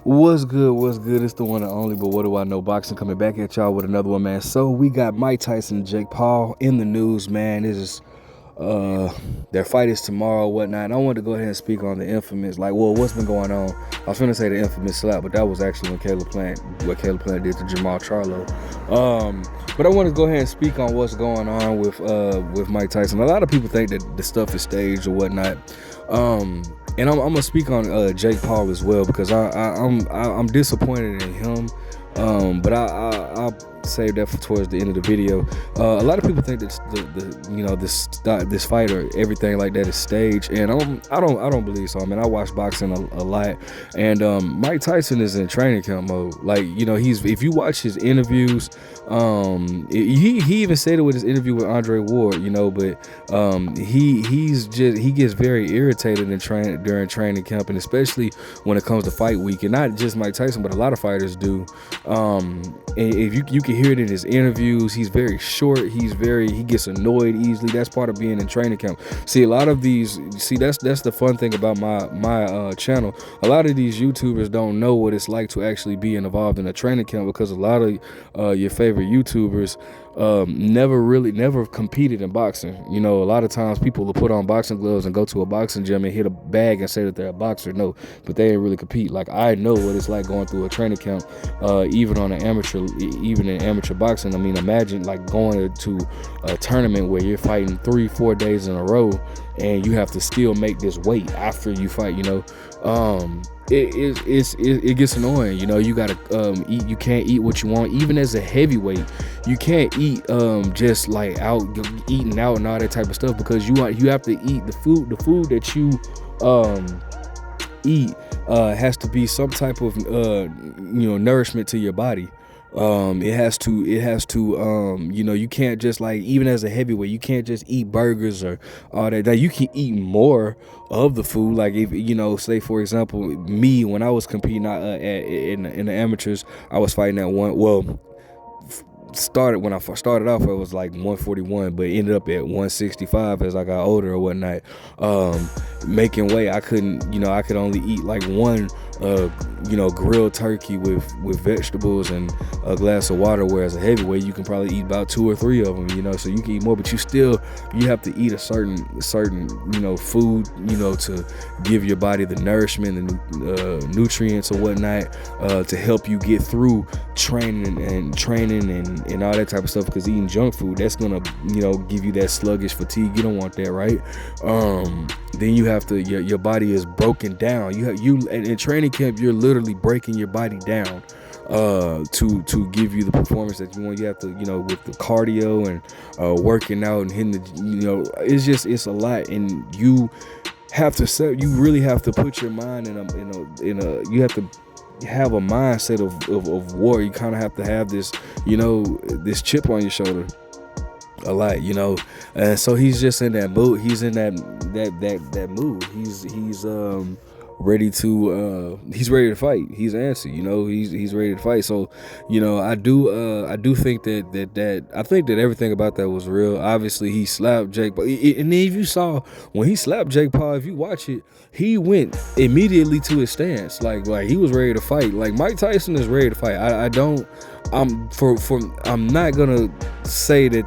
What's good? What's good? It's the one and only, but what do I know? Boxing coming back at y'all with another one, man. So we got Mike Tyson and Jake Paul in the news, man. This is their fight is tomorrow, whatnot. And I wanted to go ahead and speak on the infamous, what's been going on. I was gonna say the infamous slap, but that was actually what Caleb Plant did to Jamal Charlo. But I want to go ahead and speak on what's going on with Mike Tyson. A lot of people think that the stuff is staged or whatnot. And I'm gonna speak on Jake Paul as well because I'm disappointed in him. But I'll save that for towards the end of the video. A lot of people think that this fight or everything like that is staged, and I don't believe so. I mean, I watch boxing a lot, and Mike Tyson is in training camp mode. Like, he's, if you watch his interviews, he even said it with his interview with Andre Ward, but he gets very irritated during training camp, and especially when it comes to fight week, and not just Mike Tyson, but a lot of fighters do. And if you can hear it in his interviews, he's very short. He gets annoyed easily. That's part of being in training camp. See, a lot of these, that's the fun thing about my channel. A lot of these YouTubers don't know what it's like to actually be involved in a training camp, because a lot of your favorite YouTubers never competed in boxing. A lot of times people will put on boxing gloves and go to a boxing gym and hit a bag and say that they're a boxer. No, but they ain't really compete. Like, I know what it's like going through a training camp, even in amateur boxing. I mean, imagine like going to a tournament where you're fighting 3-4 days in a row and you have to still make this weight after you fight. It gets annoying. You gotta eat. You can't eat what you want. Even as a heavyweight, you can't eat just like eating out and all that type of stuff, because you have to eat the food. The food that you eat has to be some type of nourishment to your body. It has to you can't just, like, even as a heavyweight, you can't just eat burgers or all that. Now, you can eat more of the food. Like, if say for example, me, when I was competing in the amateurs, I was fighting at when I first started off, it was like 141, but ended up at 165 as I got older or whatnot. Making weight, I could only eat like one grilled turkey with vegetables and a glass of water, whereas a heavyweight, you can probably eat about 2 or 3 of them, so you can eat more, but you have to eat a certain food, to give your body the nourishment and nutrients or whatnot, to help you get through training and all that type of stuff, because eating junk food, that's gonna give you that sluggish fatigue. You don't want that, right? Then you have to, your body is broken down. In training camp, you're literally breaking your body down to give you the performance that you want. You have to, with the cardio and working out and hitting the, it's a lot, and you really have to put your mind you have to have a mindset of war. You kind of have to have this this chip on your shoulder a lot, and so he's just in that mood. He's in that mood. He's ready to fight. He's antsy, he's ready to fight. So, I do think that I think that everything about that was real. Obviously, he slapped Jake Paul, and then if you saw when he slapped Jake Paul, if you watch it, he went immediately to his stance, like he was ready to fight. Like, Mike Tyson is ready to fight. I'm not gonna say that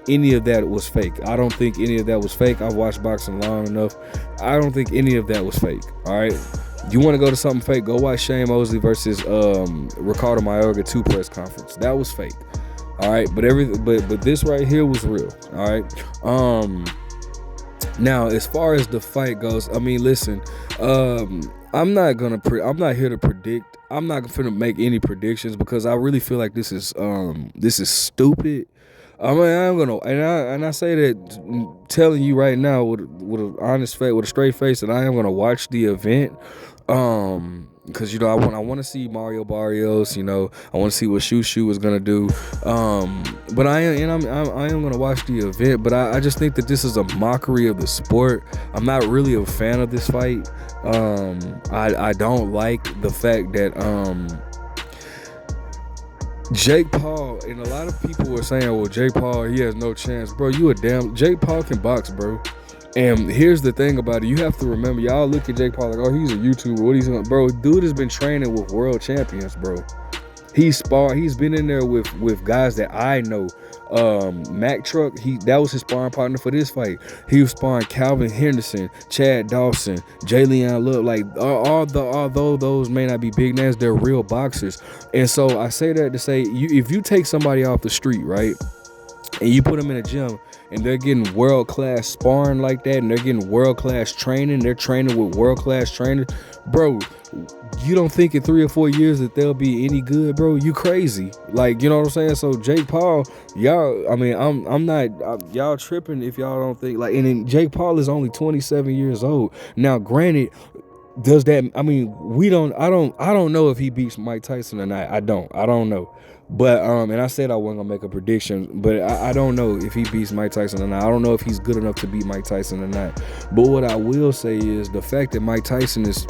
any of that was fake. I don't think any of that was fake. I've watched boxing long enough. I don't think any of that was fake. All right. You want to go to something fake? Go watch Shane Mosley versus Ricardo Mayorga 2 press conference. That was fake. All right. But this right here was real. All right. Now, as far as the fight goes, I mean, listen. I'm not here to predict. I'm not gonna make any predictions, because I really feel like this is stupid. I mean, I'm gonna, and I say that telling you right now with an honest face, with a straight face, that I am gonna watch the event, because I want to see Mario Barrios. I want to see what Shushu is gonna do. But I am gonna watch the event. But I just think that this is a mockery of the sport. I'm not really a fan of this fight. I don't like the fact that Jake Paul, and a lot of people were saying, well, Jake Paul, he has no chance. Bro, Jake Paul can box, bro. And here's the thing about it. You have to remember, y'all look at Jake Paul like, oh, he's a YouTuber. What he's doing? Bro, dude has been training with world champions, bro. He's been in there with guys that I know. Mac Truck, that was his sparring partner for this fight. He was sparring Calvin Henderson, Chad Dawson, Jalen Love. Like although those may not be big names, they're real boxers. And so I say that to say, if you take somebody off the street, right, and you put them in a gym and they're getting world-class sparring like that, and they're getting world-class training, they're training with world-class trainers, bro, you don't think in 3 or 4 years that they'll be any good, bro? You crazy. Like, you know what I'm saying? So Jake Paul, y'all, I mean, y'all tripping if y'all don't think, like, and then Jake Paul is only 27 years old. Now, granted, does that, I mean, I don't know if he beats Mike Tyson or not. I don't know. But and I said I wasn't gonna make a prediction, but I don't know if he beats Mike Tyson or not. I don't know if he's good enough to beat Mike Tyson or not. But what I will say is the fact that Mike Tyson is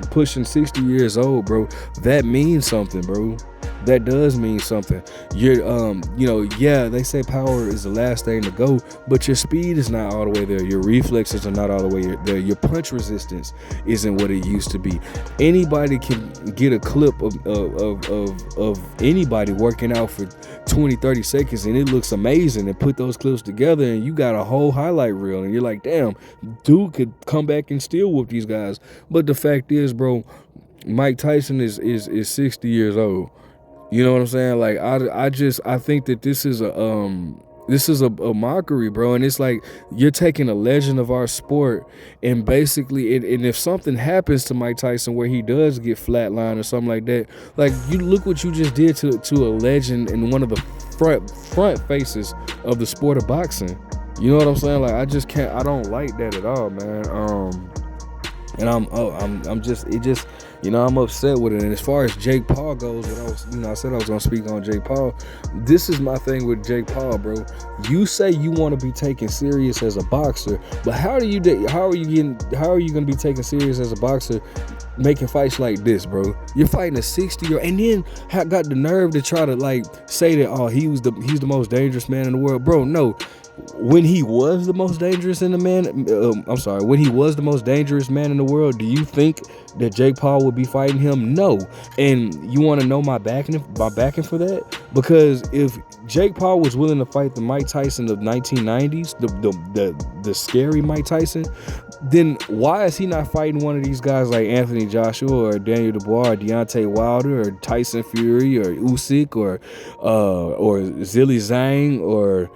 pushing 60 years old, bro, that means something, bro. That does mean something. You're yeah, they say power is the last thing to go, but your speed is not all the way there. Your reflexes are not all the way there. Your punch resistance isn't what it used to be. Anybody can get a clip of anybody working out for 20-30 seconds and it looks amazing, and put those clips together and you got a whole highlight reel and you're like, damn, dude could come back and still whoop these guys. But the fact is, bro, Mike Tyson is 60 years old. You know what I'm saying? Like, I think that this is a mockery, bro. And it's like you're taking a legend of our sport and basically, and if something happens to Mike Tyson where he does get flatlined or something like that, like, you look what you just did to a legend and one of the front faces of the sport of boxing. You know what I'm saying? Like, I don't like that at all, man. And I'm just I'm upset with it. And as far as Jake Paul goes, I said I was gonna speak on Jake Paul. This is my thing with Jake Paul, bro. You say you want to be taken serious as a boxer, but how are you gonna be taken serious as a boxer making fights like this, bro? You're fighting a 60-year-old, and then got the nerve to try to like say that, oh, he's the most dangerous man in the world, bro. No. When he was the most dangerous when he was the most dangerous man in the world, do you think that Jake Paul would be fighting him? No. And you want to know my backing for that? Because if Jake Paul was willing to fight the Mike Tyson of 1990s, the scary Mike Tyson, then why is he not fighting one of these guys like Anthony Joshua or Daniel Dubois or Deontay Wilder or Tyson Fury or Usyk or Zhilei Zhang or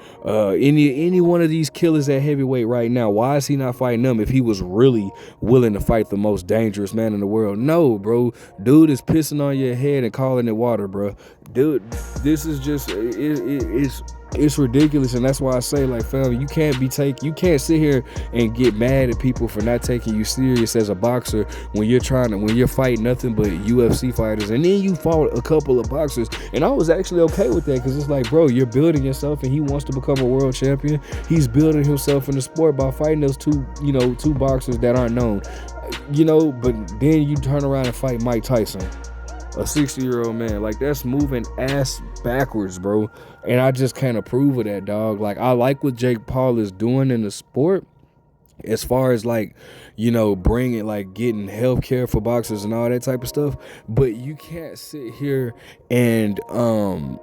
any one of these killers at heavyweight right now? Why is he not fighting them if he was really willing to fight the most dangerous man in the world? No, bro. Dude is pissing on your head and calling it water, bro. Dude, this is just it's ridiculous. And that's why I say, like, fam, you can't sit here and get mad at people for not taking you serious as a boxer when you're fighting nothing but UFC fighters. And then you fought a couple of boxers, and I was actually okay with that, because it's like, bro, you're building yourself, and he wants to become a world champion. He's building himself in the sport by fighting those two boxers that aren't known, but then you turn around and fight Mike Tyson, a 60-year-old man. Like, that's moving ass backwards, bro. And I just can't approve of that, dog. Like, I like what Jake Paul is doing in the sport as far as, like, bringing, like, getting health care for boxers and all that type of stuff. But you can't sit here and I'm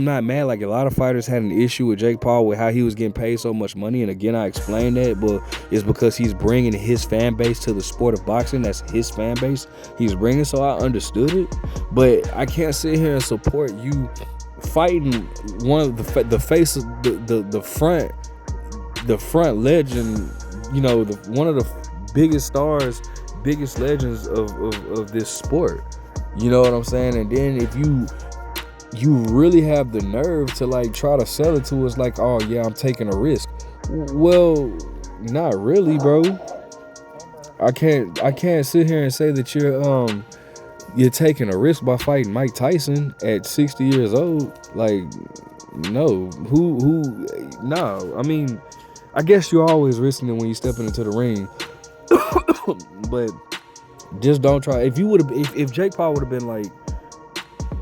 not mad. Like, a lot of fighters had an issue with Jake Paul with how he was getting paid so much money. And again, I explained that, but it's because he's bringing his fan base to the sport of boxing. That's his fan base he's bringing. So I understood it, but I can't sit here and support you fighting one of the face of the front legend, one of the biggest stars, biggest legends of this sport. You know what I'm saying? And then if you really have the nerve to, like, try to sell it to us like, oh yeah, I'm taking a risk. Well, not really, bro. I can't sit here and say that you're taking a risk by fighting Mike Tyson at 60 years old. Like, no. No. I mean, I guess you're always risking it when you're stepping into the ring. But just don't try. If Jake Paul would have been like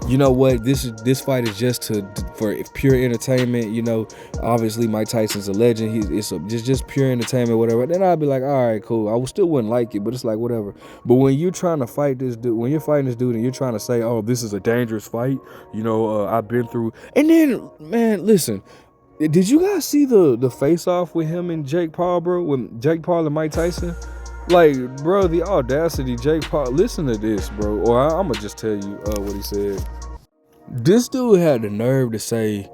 you know what, this fight is just for pure entertainment. You know, obviously Mike Tyson's a legend. It's just pure entertainment, whatever. Then I'd be like, all right, cool. I still wouldn't like it, but it's like whatever. But when you're trying to fight this dude, when you're fighting this dude and you're trying to say, oh, this is a dangerous fight, you know, I've been through, and then man, listen. Did you guys see the face off with him and Jake Paul, bro? With Jake Paul and Mike Tyson? Like, bro, the audacity, Jake Paul. Listen to this, bro. Or I'm gonna just tell you what he said. This dude had the nerve to say,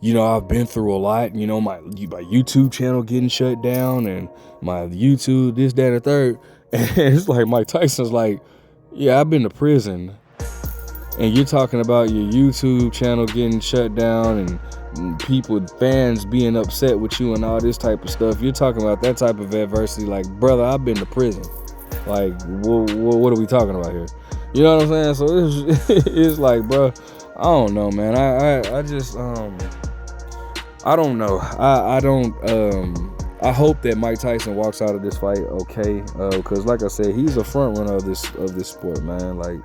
you know, I've been through a lot. You know, my YouTube channel getting shut down and my YouTube this, that, and the third. And it's like Mike Tyson's like, yeah, I've been to prison. And you're talking about your YouTube channel getting shut down and people, fans being upset with you and all this type of stuff. You're talking about that type of adversity. Like, brother, I've been to prison. Like, what are we talking about here? You know what I'm saying? So it's like, bro, I don't know, man. I just I don't know. I hope that Mike Tyson walks out of this fight okay, because like I said, he's a front runner of this sport, man. Like,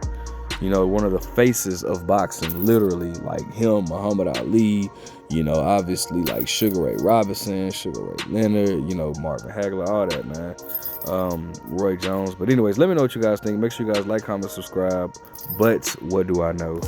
you know, one of the faces of boxing, literally, like him, Muhammad Ali, you know, obviously like Sugar Ray Robinson, Sugar Ray Leonard, you know, Marvin Hagler, all that, man. Roy Jones. But anyways, let me know what you guys think. Make sure you guys like, comment, subscribe. But what do I know?